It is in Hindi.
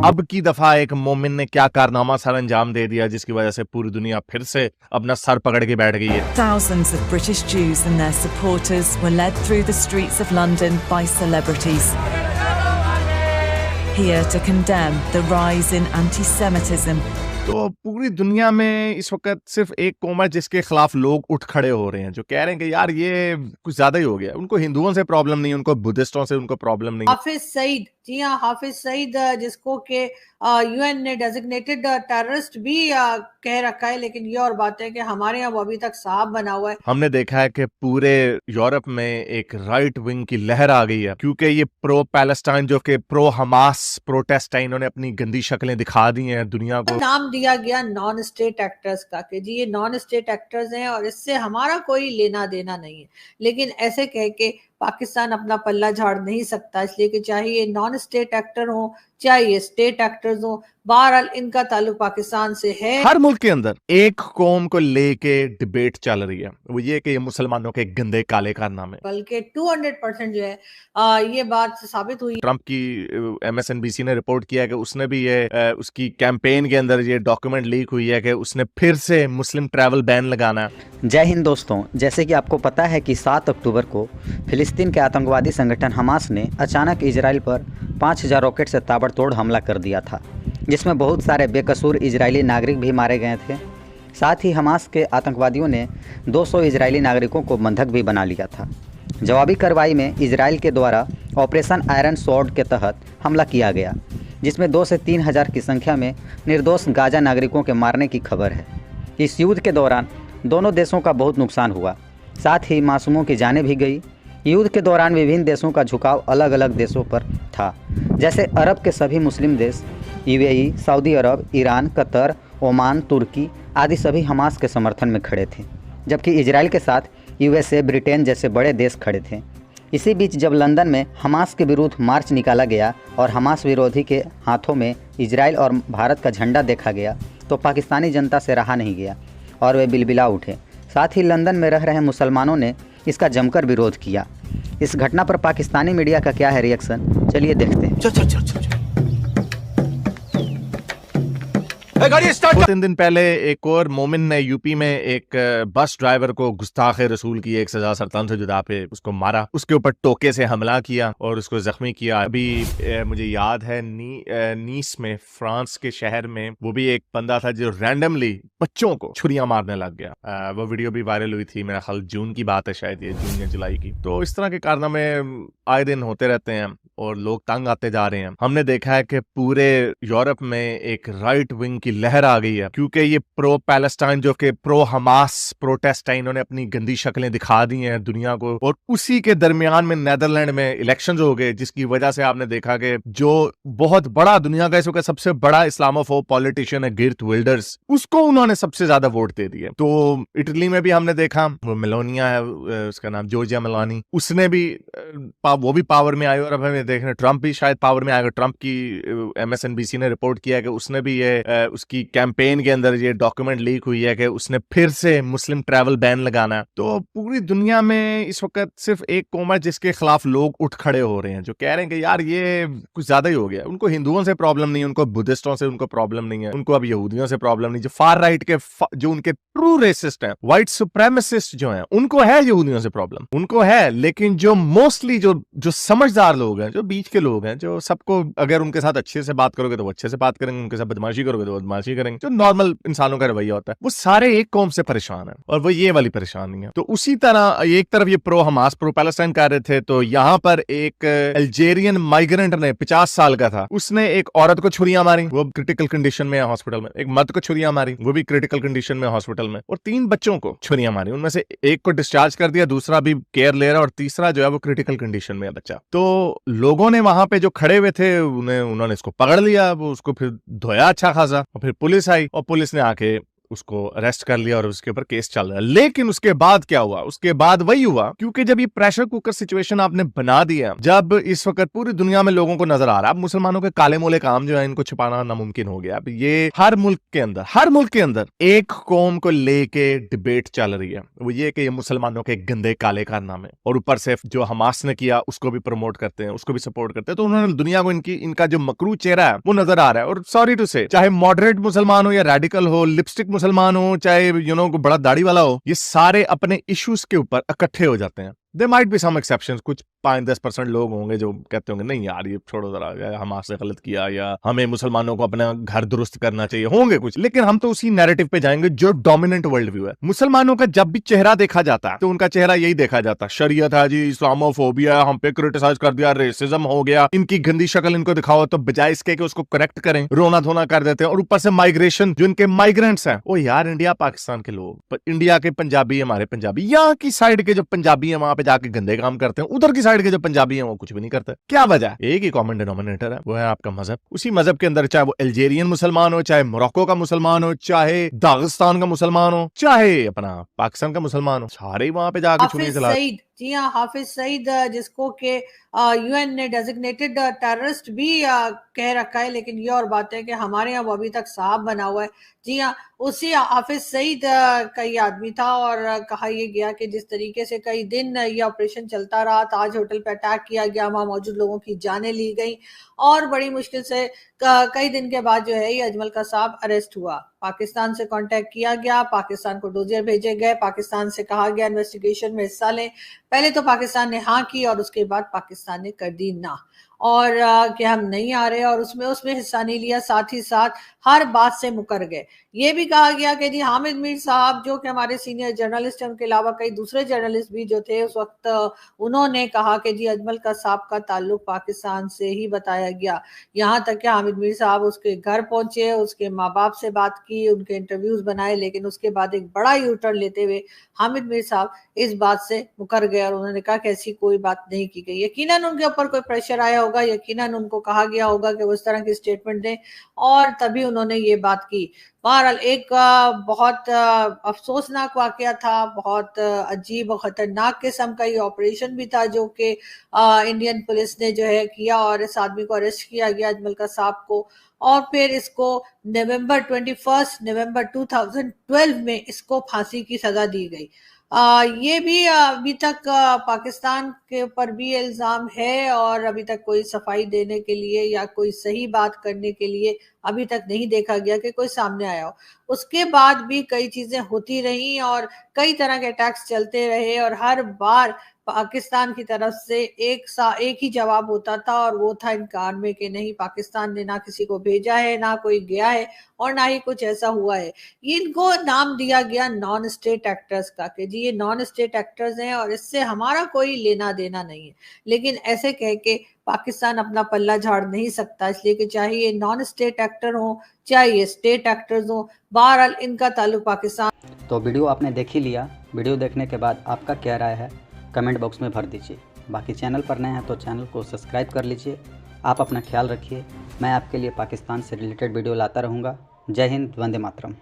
अब की दफा एक मोमिन ने क्या कारनामा सर अंजाम दे दिया जिसकी वजह से पूरी दुनिया फिर से अपना सर पकड़ के बैठ गई है। Thousands of British Jews and their supporters were led through the streets of London by celebrities, here to condemn the rise in anti-Semitism. तो पूरी दुनिया में इस वक्त सिर्फ एक कौम है जिसके खिलाफ लोग उठ खड़े हो रहे हैं, जो कह रहे हैं कि यार ये कुछ ज्यादा ही हो गया। उनको हिंदुओं से प्रॉब्लम नहीं, उनको बुद्धिस्टों से उनको प्रॉब्लम नहीं। हाफिज सईद, जी हाँ, हाफिज सईद जिसको के यूएन ने डेजिग्नेटेड टेररिस्ट भी कह रखा है, लेकिन ये और बात है कि हमारे यहाँ वो अभी तक साहब बना हुआ है। हमने देखा है कि पूरे यूरोप में एक राइट विंग की लहर आ गई है, क्योंकि ये प्रो पैलेस्टाइन जो कि प्रो हमास प्रोटेस्ट है, इन्होंने अपनी गंदी शक्लें दिखा दी हैं दुनिया को। नाम दिया गया नॉन स्टेट एक्टर्स का कि जी ये नॉन स्टेट एक्टर्स हैं और इससे हमारा कोई लेना देना नहीं है, लेकिन ऐसे कह के पाकिस्तान अपना पल्ला झाड़ नहीं सकता, इसलिए कि चाहे ये नॉन स्टेट एक्टर हो चाहे ये स्टेट एक्टर्स हो, बहरहाल इनका ताल्लुक पाकिस्तान से है। हर मुल्क के अंदर एक कौम को लेके डिबेट चल रही है, वो ये कि ये मुसलमानों के गंदे काले कारनामे, बल्कि 200% जो है ये बात साबित हुई। ट्रंप की MSNBC ने रिपोर्ट किया कि उसने भी ये उसकी कैंपेन के अंदर ये डॉक्यूमेंट लीक हुई है कि उसने फिर से मुस्लिम ट्रैवल बैन लगाना है। जय हिंद दोस्तों, जैसे कि आपको पता है कि 7 अक्टूबर को फिलिस्तीन के आतंकवादी संगठन हमास ने अचानक इजराइल पर 5000 रॉकेट से ताबड़तोड़ हमला कर दिया था, जिसमें बहुत सारे बेकसूर इजरायली नागरिक भी मारे गए थे। साथ ही हमास के आतंकवादियों ने 200 इजरायली नागरिकों को बंधक भी बना लिया था। जवाबी कार्रवाई में इजराइल के द्वारा ऑपरेशन आयरन स्वॉर्ड के तहत हमला किया गया, जिसमें 2 से 3 हज़ार की संख्या में निर्दोष गाजा नागरिकों के मारने की खबर है। इस युद्ध के दौरान दोनों देशों का बहुत नुकसान हुआ, साथ ही मासूमों की जानें भी गई। युद्ध के दौरान विभिन्न देशों का झुकाव अलग अलग देशों पर था, जैसे अरब के सभी मुस्लिम देश, UAE, सऊदी अरब, ईरान, कतर, ओमान, तुर्की आदि सभी हमास के समर्थन में खड़े थे, जबकि इजराइल के साथ USA, ब्रिटेन जैसे बड़े देश खड़े थे। इसी बीच जब लंदन में हमास के विरुद्ध मार्च निकाला गया और हमास विरोधी के हाथों में इजराइल और भारत का झंडा देखा गया, तो पाकिस्तानी जनता से रहा नहीं गया और वे बिलबिला उठे। साथ ही लंदन में रह रहे मुसलमानों ने इसका जमकर विरोध किया। इस घटना पर पाकिस्तानी मीडिया का क्या है रिएक्शन, चलिए देखते हैं। चल। 3 दिन पहले एक और मोमिन ने यूपी में एक बस ड्राइवर को गुस्ताखे रसूल की एक सजा सरतान से जुदा पे उसको मारा, उसके ऊपर टोके से हमला किया और उसको जख्मी किया। अभी मुझे याद है नीस में, फ्रांस के शहर में, वो भी एक बंदा था जो रैंडमली बच्चों को छुरियां मारने लग गया। वो वीडियो भी वायरल हुई थी, मेरा ख्याल जून की बात है, शायद ये जून या जुलाई की। तो इस तरह के कारनामे आए दिन होते रहते हैं और लोग तंग आते जा रहे हैं। हमने देखा है कि पूरे यूरोप में एक राइट विंग की लहर आ गई है, क्योंकि ये प्रो पैलेस्टाइन जो कि प्रो हमास प्रोटेस्ट है, इन्होंने अपनी गंदी शक्लें दिखा दी हैं दुनिया को। और उसी के दरमियान में नेदरलैंड में इलेक्शंस हो गए, जिसकी वजह से आपने देखा कि जो बहुत बड़ा दुनिया का इस वक्त सबसे बड़ा इस्लामोफोब पॉलिटिशियन है गिर्ट विल्डर्स, उसको उन्होंने सबसे ज्यादा वोट दे दिए। तो इटली में भी हमने देखा, वो मेलोनिया है, उसका नाम जॉर्जिया मेलोनी, उसने भी वो भी पावर में आई। और अब हमें देख रहे हैं ट्रंप भी शायद पावर में आएगा। ट्रंप की MSNBC ने रिपोर्ट किया कि उसने भी ये उसकी कैंपेन के अंदर ये डॉक्यूमेंट लीक हुई है कि उसने फिर से मुस्लिम ट्रैवल बैन लगाना है। तो पूरी दुनिया में इस वक्त सिर्फ एक कौम है जिसके खिलाफ लोग उठ खड़े हो रहे हैं, जो कह रहे हैं कि यार ये कुछ ज्यादा ही हो गया। उनको हिंदुओं से प्रॉब्लम नहीं है, उनको बुद्धिस्टों से उनको प्रॉब्लम नहीं है, उनको अब यहूदियों से प्रॉब्लम नहीं। जो फार राइट के जो उनके ट्रू रेसिस्ट हैं, व्हाइट सुप्रेमेसिस्ट जो हैं, उनको है यहूदियों से प्रॉब्लम, उनको है। लेकिन जो मोस्टली जो समझदार लोग हैं, जो बीच के लोग हैं, जो सबको अगर उनके साथ अच्छे से बात करोगे तो वो अच्छे से बात करेंगे, उनके साथ बदमाशी करोगे तो बदमाशी करेंगे, जो नॉर्मल इंसानों का रवैया होता है, वो सारे एक कौम से परेशान है और वो ये वाली परेशानी है। तो उसी तरह एक तरफ ये प्रो हमास प्रो पैलेस्टाइन कर रहे थे, तो यहाँ पर एक अल्जेरियन माइग्रेंट ने 50 साल का था, उसने एक औरत को छुरियां मारी, वो क्रिटिकल कंडीशन में है हॉस्पिटल में। एक मर्द को छुरियां मारी, वो भी क्रिटिकल कंडीशन में हॉस्पिटल में। और 3 बच्चों को छुरियां मारी, उनमें से एक को डिस्चार्ज कर दिया, दूसरा भी केयर ले रहा और तीसरा जो है वो क्रिटिकल कंडीशन में है बच्चा। तो लोगों ने वहां पे जो खड़े हुए थे उन्होंने इसको पकड़ लिया, वो उसको फिर धोया अच्छा खासा, और फिर पुलिस आई और पुलिस ने आके उसको अरेस्ट कर लिया और उसके ऊपर केस चल रहा है। लेकिन उसके बाद क्या हुआ? उसके बाद वही हुआ, क्योंकि जब ये प्रेशर कुकर सिचुएशन आपने बना दिया, जब इस वक्त पूरी दुनिया में लोगों को नजर आ रहा है मुसलमानों के काले मोले काम जो है इनको छिपाना नामुमकिन हो गया। अब ये हर मुल्क के अंदर एक कौम को लेके डिबेट चल रही है, वो ये कि ये मुसलमानों के गंदे काले कारनामे, और ऊपर से जो हमास ने किया उसको भी प्रमोट करते हैं, उसको भी सपोर्ट करते हैं। तो उन्होंने दुनिया को इनका जो मकरू चेहरा है वो नजर आ रहा है। और सॉरी टू से, चाहे मॉडरेट मुसलमान हो या रेडिकल हो, लिपस्टिक मुसलमान हो, चाहे बड़ा दाढ़ी वाला हो, ये सारे अपने इश्यूज के ऊपर इकट्ठे हो जाते हैं। There might be some exceptions, कुछ 5-10% लोग होंगे जो कहते होंगे नहीं यार ये छोड़ो जरा, हमास ने गलत किया या हमें मुसलमानों को अपना घर दुरुस्त करना चाहिए, होंगे कुछ। लेकिन हम तो उसी नैरेटिव पे जाएंगे जो डोमिनेंट वर्ल्ड व्यू है। मुसलमानों का जब भी चेहरा देखा जाता है तो उनका चेहरा यही देखा जाता है, शरीयत है जी, इस्लामोफोबिया, हम पे क्रिटिसाइज कर दिया, रेसिज्म हो गया, इनकी गंदी शक्ल इनको दिखाओ, तो बजाय इसके कि उसको करेक्ट करें रोना धोना कर देते हैं। और ऊपर से माइग्रेशन, जो इनके माइग्रेंट्स हैं, ओ यार इंडिया पाकिस्तान के लोग, इंडिया के पंजाबी, हमारे पंजाबी, यहाँ की साइड के जो पंजाबी है वहां पे जाके गंदे काम करते हैं, उधर की साइड के जो पंजाबी हैं वो कुछ भी नहीं करते। क्या वजह? एक ही कॉमन डिनोमिनेटर है, वो है आपका मजहब। उसी मजहब के अंदर चाहे वो अल्जेरियन मुसलमान हो, चाहे मोरक्को का मुसलमान हो, चाहे दागिस्तान का मुसलमान हो, चाहे अपना पाकिस्तान का मुसलमान हो, सारे वहां पे जाके चुनी चला। जी हाँ, हाफिज सईद जिसको के यूएन ने डेजिग्नेटेड टेररिस्ट भी कह रखा है, लेकिन ये और बात है कि हमारे यहाँ वो अभी तक साहब बना हुआ है। जी हाँ, उसी हाफिज सईद का ये आदमी था, और कहा यह गया कि जिस तरीके से कई दिन ये ऑपरेशन चलता रहा, ताज होटल पे अटैक किया गया, वहाँ मौजूद लोगों की जानें ली गई, और बड़ी मुश्किल से कई दिन के बाद जो है ये अजमल का साहब अरेस्ट हुआ। पाकिस्तान से कांटेक्ट किया गया, पाकिस्तान को डोजियर भेजे गए, पाकिस्तान से कहा गया इन्वेस्टिगेशन में हिस्सा लें। पहले तो पाकिस्तान ने हाँ की और उसके बाद पाकिस्तान ने कर दी ना, और कि हम नहीं आ रहे, और उसमें हिस्सा नहीं लिया। साथ ही साथ हर बात से मुकर गए। ये भी कहा गया कि जी हामिद मीर साहब जो कि हमारे सीनियर जर्नलिस्ट हैं, उनके अलावा कई दूसरे जर्नलिस्ट भी जो थे उस वक्त, उन्होंने कहा कि जी अजमल का साहब का ताल्लुक पाकिस्तान से ही बताया गया। यहाँ तक कि हामिद मीर साहब उसके घर पहुंचे, उसके माँ बाप से बात की, उनके इंटरव्यूज बनाए, लेकिन उसके बाद एक बड़ा यू टर्न लेते हुए हामिद मीर साहब इस बात से मुकर गए, और उन्होंने कहा कि ऐसी कोई बात नहीं की गई। यकीनन उनके ऊपर कोई प्रेशर आया होगा, यकीनन उनको कहा गया होगा कि वो इस तरह की स्टेटमेंट दें, और तभी उन्होंने ये बात की। बहरहाल एक बहुत अफसोसनाक वाकया था, बहुत अजीब और खतरनाक किस्म का ये ऑपरेशन भी था जो कि इंडियन पुलिस ने जो है किया, और इस आदमी को अरेस्ट किया गया, अजमल का साहब को, और फिर इसको नवंबर 2012 में इसको फांसी की सजा दी गई। ये भी अभी तक पाकिस्तान के ऊपर भी इल्जाम है, और अभी तक कोई सफाई देने के लिए या कोई सही बात करने के लिए अभी तक नहीं देखा गया कि कोई सामने आया हो। उसके बाद भी कई चीजें होती रही और कई तरह के अटैक्स चलते रहे, और हर बार पाकिस्तान की तरफ से एक ही जवाब होता था, और वो था इनकार में कि नहीं, पाकिस्तान ने ना किसी को भेजा है, ना कोई गया है, और ना ही कुछ ऐसा हुआ है। ये इनको नाम दिया गया नॉन स्टेट एक्टर्स का कि जी ये नॉन स्टेट एक्टर्स हैं और इससे हमारा कोई लेना देना नहीं है। लेकिन ऐसे कह के पाकिस्तान अपना पल्ला झाड़ नहीं सकता, इसलिए कि चाहे ये नॉन स्टेट एक्टर हो चाहे ये स्टेट एक्टर्स हो, बहरहाल इनका ताल्लुक पाकिस्तान। तो वीडियो आपने देख ही लिया। वीडियो देखने के बाद आपका क्या राय है कमेंट बॉक्स में भर दीजिए। बाकी चैनल पर नए हैं तो चैनल को सब्सक्राइब कर लीजिए। आप अपना ख्याल रखिए। मैं आपके लिए पाकिस्तान से रिलेटेड वीडियो लाता रहूँगा। जय हिंद, वंदे मातरम।